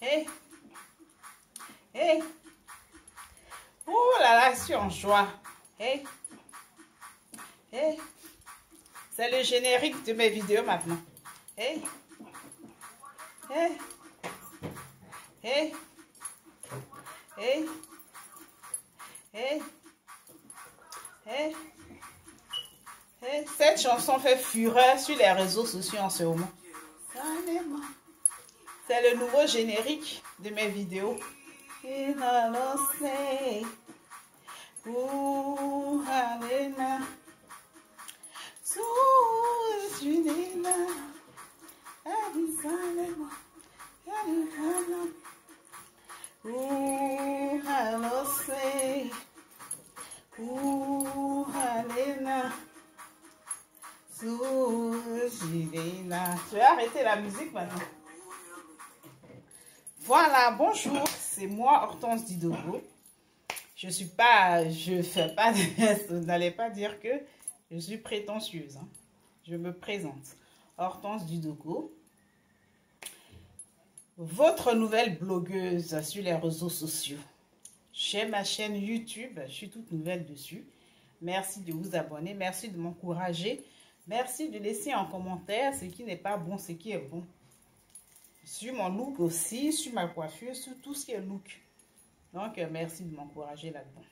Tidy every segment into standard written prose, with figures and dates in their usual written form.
Hé. Hé. Oh là là, je suis en joie. Hé. Hé. C'est le générique de mes vidéos maintenant. Hé. Hé. Hé. Hé. Hé. Hé. Hé. Cette chanson fait fureur sur les réseaux sociaux en ce moment. C'est le nouveau générique de mes vidéos. Je vais arrêter la musique maintenant. Voilà, bonjour, c'est moi Hortense Didogo. Je fais pas, vous n'allez pas dire que je suis prétentieuse. Hein. Je me présente, Hortense Didogo, votre nouvelle blogueuse sur les réseaux sociaux. J'ai ma chaîne YouTube, je suis toute nouvelle dessus. Merci de vous abonner, merci de m'encourager, merci de laisser en commentaire ce qui n'est pas bon, ce qui est bon. Sur mon look aussi, sur ma coiffure, sur tout ce qui est look. Donc, merci de m'encourager là-dedans.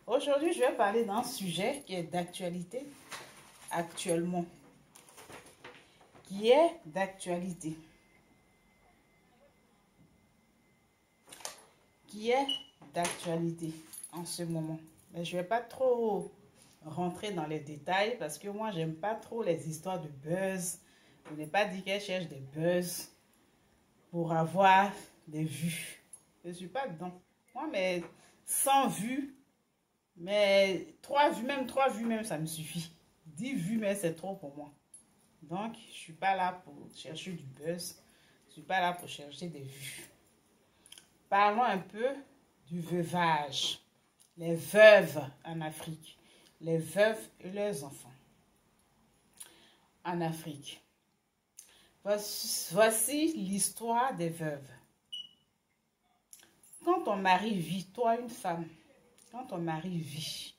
Aujourd'hui, je vais parler d'un sujet qui est d'actualité actuellement. Qui est d'actualité. Qui est d'actualité en ce moment. Mais je ne vais pas trop rentrer dans les détails parce que moi, j'aime pas trop les histoires de buzz. Je n'ai pas dit qu'elle cherche des buzz pour avoir des vues. Je ne suis pas dedans. Moi, mais 100 vues, mais 3 vues même, ça me suffit. 10 vues, mais c'est trop pour moi. Donc, je ne suis pas là pour chercher du buzz. Je ne suis pas là pour chercher des vues. Parlons un peu du veuvage. Les veuves en Afrique. Les veuves et leurs enfants. En Afrique. Voici l'histoire des veuves. Quand ton mari vit, toi une femme, quand ton mari vit,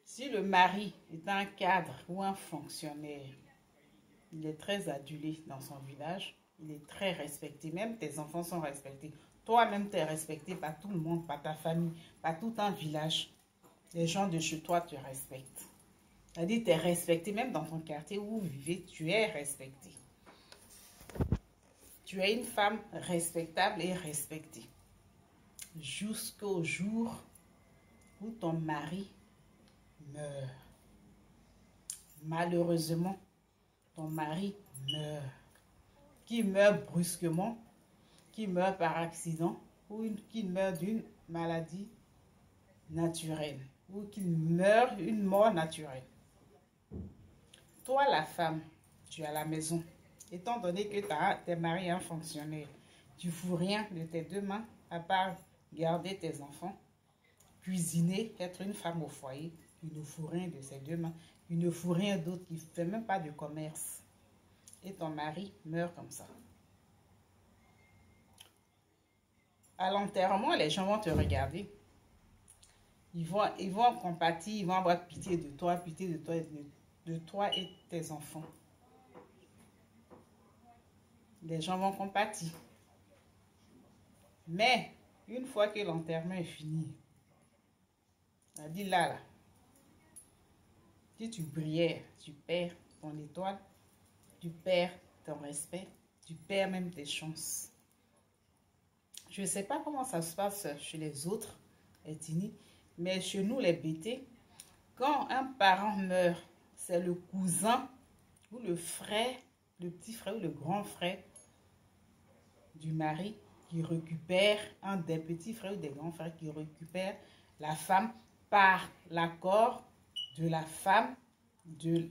si le mari est un cadre ou un fonctionnaire, il est très adulé dans son village, il est très respecté, même tes enfants sont respectés. Toi-même, tu es respecté par tout le monde, par ta famille, par tout un village. Les gens de chez toi te respectent. C'est-à-dire, tu es respecté, même dans ton quartier où vous vivez, tu es respecté. Tu es une femme respectable et respectée. Jusqu'au jour où ton mari meurt. Malheureusement, ton mari meurt. Qui meurt brusquement, qui meurt par accident ou qui meurt d'une maladie naturelle ou qui meurt une mort naturelle. Toi, la femme, tu es à la maison. Étant donné que tu es marié à un fonctionnaire, tu ne fous rien de tes deux mains à part garder tes enfants, cuisiner, être une femme au foyer. Tu ne fous rien de ses deux mains. Tu ne fous rien d'autre. Tu ne fais même pas de commerce. Et ton mari meurt comme ça. À l'enterrement, les gens vont te regarder. Ils vont compatir, ils vont avoir pitié de toi et tes enfants. Les gens vont compatir. Mais, une fois que l'enterrement est fini, on dit là, si tu brillais, tu perds ton étoile, tu perds ton respect, tu perds même tes chances. Je ne sais pas comment ça se passe chez les autres ethnies, mais chez nous, les BT, quand un parent meurt, c'est le cousin ou le frère, le petit frère ou le grand frère du mari qui récupère, un des petits frères ou des grands frères qui récupère la femme par l'accord de la femme, de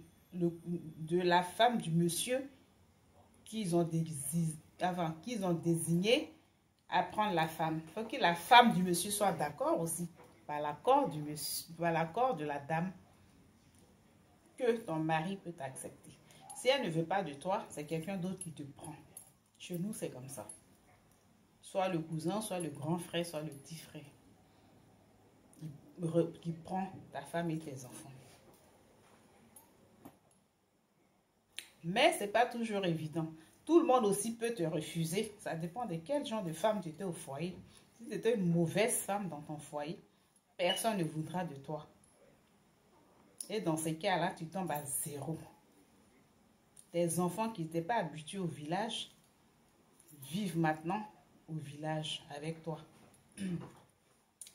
la femme du monsieur qu'ils ont désigné à prendre la femme. Il faut que la femme du monsieur soit d'accord aussi, par l'accord du monsieur, par l'accord de la dame, que ton mari peut t'accepter. Si elle ne veut pas de toi, c'est quelqu'un d'autre qui te prend. Chez nous, c'est comme ça. Soit le cousin, soit le grand frère, soit le petit frère qui prend ta femme et tes enfants. Mais ce n'est pas toujours évident. Tout le monde aussi peut te refuser. Ça dépend de quel genre de femme tu étais au foyer. Si tu étais une mauvaise femme dans ton foyer, personne ne voudra de toi. Et dans ces cas-là, tu tombes à zéro. Tes enfants qui n'étaient pas habitués au village vivent maintenant au village avec toi.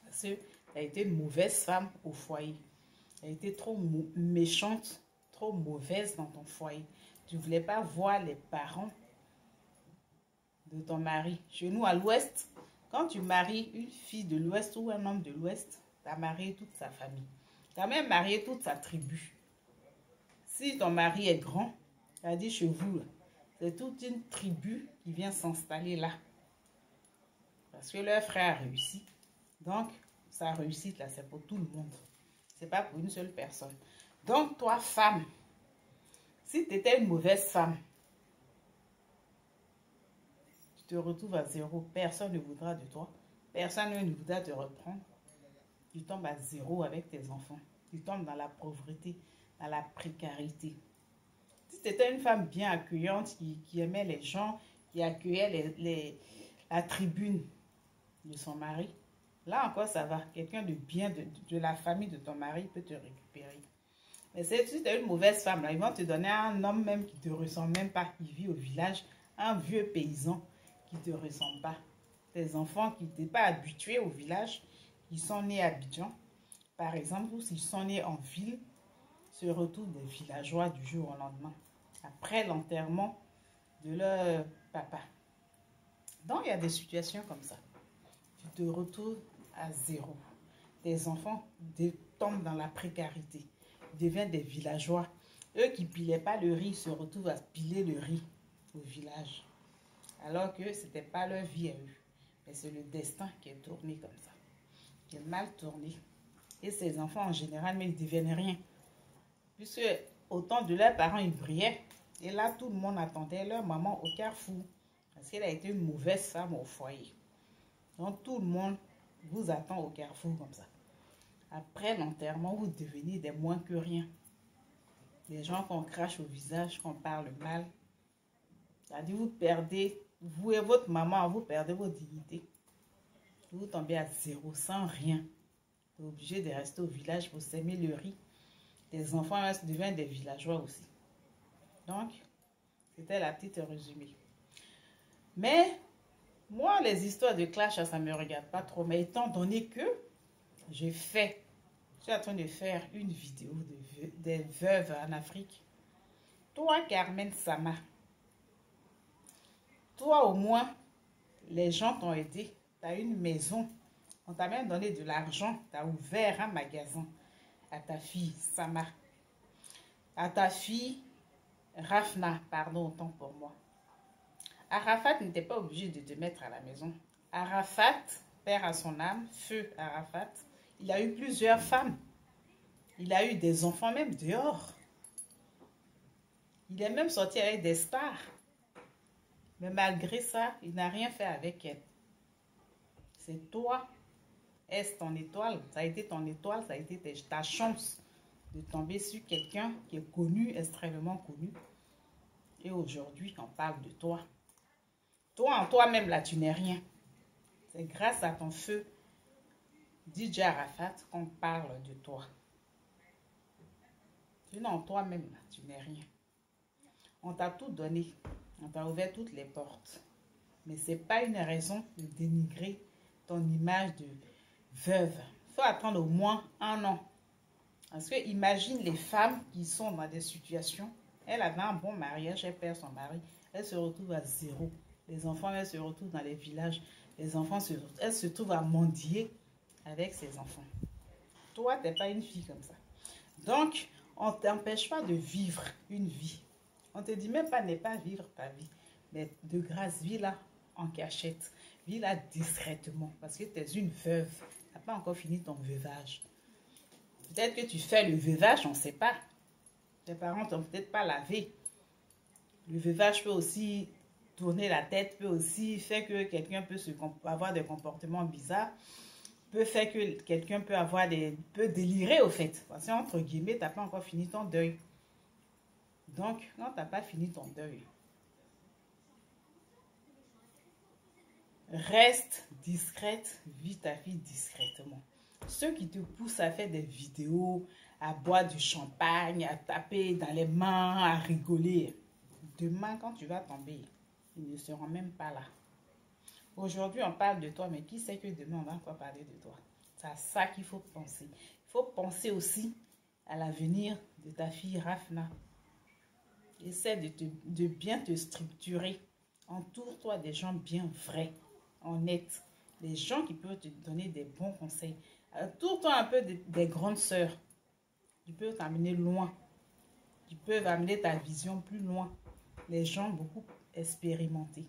Parce que tu as été une mauvaise femme au foyer. Tu as été trop méchante, trop mauvaise dans ton foyer. Tu ne voulais pas voir les parents de ton mari. Chez nous, à l'ouest, quand tu maries une fille de l'ouest ou un homme de l'ouest, tu as marié toute sa famille. Tu as même marié toute sa tribu. Si ton mari est grand, tu as dit chez vous, c'est toute une tribu qui vient s'installer là. Parce que leur frère a réussi. Donc, sa réussite là, c'est pour tout le monde. Ce n'est pas pour une seule personne. Donc, toi, femme, si tu étais une mauvaise femme, tu te retrouves à zéro. Personne ne voudra de toi. Personne ne voudra te reprendre. Tu tombes à zéro avec tes enfants. Tu tombes dans la pauvreté, dans la précarité. Si tu étais une femme bien accueillante, qui aimait les gens, qui accueillait la tribune de son mari, là encore ça va. Quelqu'un de bien, de la famille de ton mari peut te récupérer. Mais si tu es une mauvaise femme, là, ils vont te donner un homme même qui ne te ressemble même pas, qui vit au village, un vieux paysan qui ne te ressemble pas. Tes enfants qui n'étaient pas habitués au village, qui sont nés à Abidjan, par exemple, ou s'ils sont nés en ville, se retrouvent des villageois du jour au lendemain, après l'enterrement de leur papa. Donc, il y a des situations comme ça. Tu te retrouves à zéro. Tes enfants tombent dans la précarité, deviennent des villageois. Eux qui ne pilaient pas le riz se retrouvent à piler le riz au village. Alors que ce n'était pas leur vie à eux. Mais c'est le destin qui est tourné comme ça. Qui est mal tourné. Et ces enfants, en général, mais ils ne deviennent rien. Puisque au temps de leurs parents, ils brillaient. Et là, tout le monde attendait leur maman au carrefour. Parce qu'elle a été une mauvaise femme au foyer. Donc, tout le monde vous attend au carrefour comme ça. Après l'enterrement, vous devenez des moins que rien. Des gens qu'on crache au visage, qu'on parle mal. C'est-à-dire, vous perdez, vous et votre maman, vous perdez vos dignités. Vous tombez à zéro, sans rien. Tu es obligé de rester au village pour s'aimer le riz. Tes enfants deviennent des villageois aussi. Donc, c'était la petite résumée. Mais, moi, les histoires de clash, ça ne me regarde pas trop. Mais étant donné que je suis en train de faire une vidéo des veuves en Afrique. Toi, Carmen Sama, toi au moins, les gens t'ont aidé. Tu as une maison. On t'a même donné de l'argent. Tu as ouvert un magasin à ta fille Sama. À ta fille Rafna, pardon, autant pour moi. Arafat n'était pas obligé de te mettre à la maison. Arafat, père à son âme, feu Arafat, il a eu plusieurs femmes. Il a eu des enfants même dehors. Il est même sorti avec des stars. Mais malgré ça, il n'a rien fait avec elle. C'est toi. Est-ce ton étoile? Ça a été ton étoile, ça a été ta chance de tomber sur quelqu'un qui est connu, extrêmement connu. Et aujourd'hui, on parle de toi. Toi, en toi-même, là, tu n'es rien. C'est grâce à ton feu, DJ Arafat, qu'on parle de toi. Sinon, en toi-même, là, tu n'es rien. On t'a tout donné. On t'a ouvert toutes les portes. Mais ce n'est pas une raison de dénigrer ton image de veuve. Il faut attendre au moins 1 an. Parce que imagine les femmes qui sont dans des situations. Elle avait un bon mariage, elle perd son mari. Elle se retrouve à zéro. Les enfants, elle se retrouve dans les villages. Les enfants, elle se trouve à mendier avec ses enfants. Toi, tu n'es pas une fille comme ça. Donc, on ne t'empêche pas de vivre une vie. On ne te dit même pas ne pas vivre ta vie. Mais de grâce, vis-la en cachette. Vis-la discrètement. Parce que tu es une veuve. Tu n'as pas encore fini ton veuvage. Peut-être que tu fais le veuvage, on ne sait pas. Tes parents t'ont peut-être pas lavé. Le veuvage peut aussi tourner la tête, peut aussi faire que quelqu'un peut avoir des comportements bizarres, peut faire que quelqu'un peut délirer au fait. Parce que entre guillemets, tu n'as pas encore fini ton deuil. Donc, quand tu n'as pas fini ton deuil, reste discrète, vis ta vie discrètement. Ceux qui te poussent à faire des vidéos, à boire du champagne, à taper dans les mains, à rigoler, demain quand tu vas tomber, ils ne seront même pas là. Aujourd'hui, on parle de toi, mais qui sait que demain, on va encore parler de toi? C'est à ça qu'il faut penser. Il faut penser aussi à l'avenir de ta fille Rafna. Essaie de bien te structurer. Entoure-toi des gens bien vrais, honnêtes. Des gens qui peuvent te donner des bons conseils. Entoure-toi un peu des grandes sœurs. Qui peuvent t'amener loin. Qui peuvent amener ta vision plus loin. Les gens beaucoup expérimentés.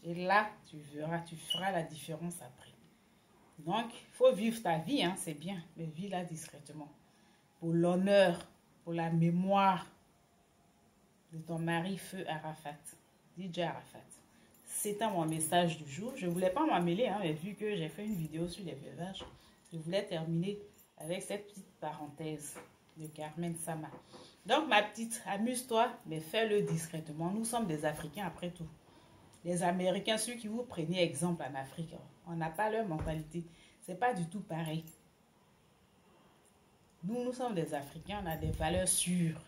Et là, tu verras, tu feras la différence après. Donc, il faut vivre ta vie, hein, c'est bien, mais vis-la discrètement. Pour l'honneur, pour la mémoire de ton mari, feu Arafat, DJ Arafat. C'était mon message du jour. Je ne voulais pas m'en mêler, hein, mais vu que j'ai fait une vidéo sur les veuvages, je voulais terminer avec cette petite parenthèse de Carmen Sama. Donc, ma petite, amuse-toi, mais fais-le discrètement. Nous sommes des Africains après tout. Les Américains, ceux qui vous prenez exemple en Afrique, on n'a pas leur mentalité. Ce n'est pas du tout pareil. Nous sommes des Africains, on a des valeurs sûres.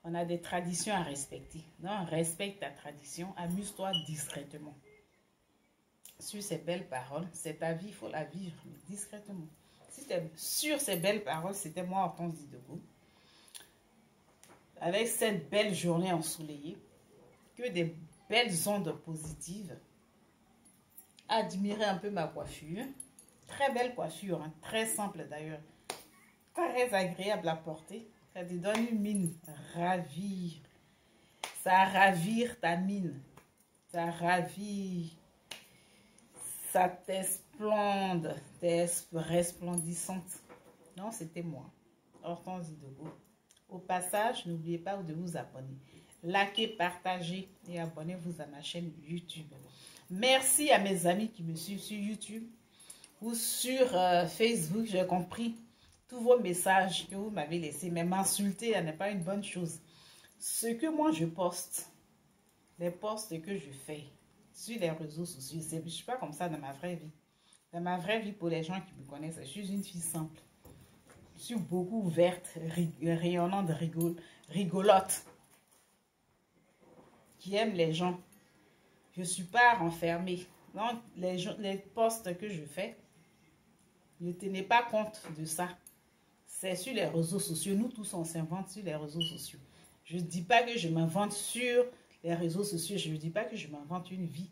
On a des traditions à respecter. Donc, respecte ta tradition, amuse-toi discrètement. Sur ces belles paroles, c'est ta vie, il faut la vivre, mais discrètement. Si tu es sur ces belles paroles, c'était moi, Hortense Didego. Avec cette belle journée ensoleillée, que des belles ondes positives. Admirez un peu ma coiffure. Très belle coiffure, hein, très simple d'ailleurs. Très agréable à porter. Ça te donne une mine ravir. Ça ravire ta mine. Ça ravire. Ça t'esplende. T'es resplendissante. Non, c'était moi. Hortense Didego. Au passage, n'oubliez pas de vous abonner. Likez, partagez et abonnez-vous à ma chaîne YouTube. Merci à mes amis qui me suivent sur YouTube ou sur Facebook. J'ai compris tous vos messages que vous m'avez laissés. Mais m'insulter n'est pas une bonne chose. Ce que moi je poste, les posts que je fais sur les réseaux sociaux, je ne suis pas comme ça dans ma vraie vie. Dans ma vraie vie, pour les gens qui me connaissent, je suis une fille simple. Je suis beaucoup verte, rayonnante, rigolote, qui aime les gens. Je ne suis pas renfermée. Donc, les posts que je fais, ne tenez pas compte de ça. C'est sur les réseaux sociaux. Nous tous, on s'invente sur les réseaux sociaux. Je ne dis pas que je m'invente sur les réseaux sociaux. Je ne dis pas que je m'invente une vie.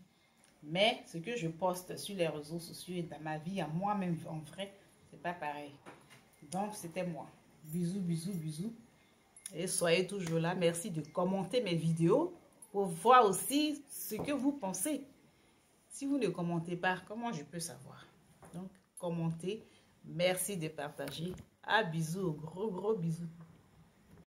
Mais ce que je poste sur les réseaux sociaux et dans ma vie, à moi-même, en vrai, c'est pas pareil. Donc, c'était moi. Bisous, bisous, bisous. Et soyez toujours là. Merci de commenter mes vidéos pour voir aussi ce que vous pensez. Si vous ne commentez pas, comment je peux savoir? Donc, commentez. Merci de partager. À bisous, gros bisous.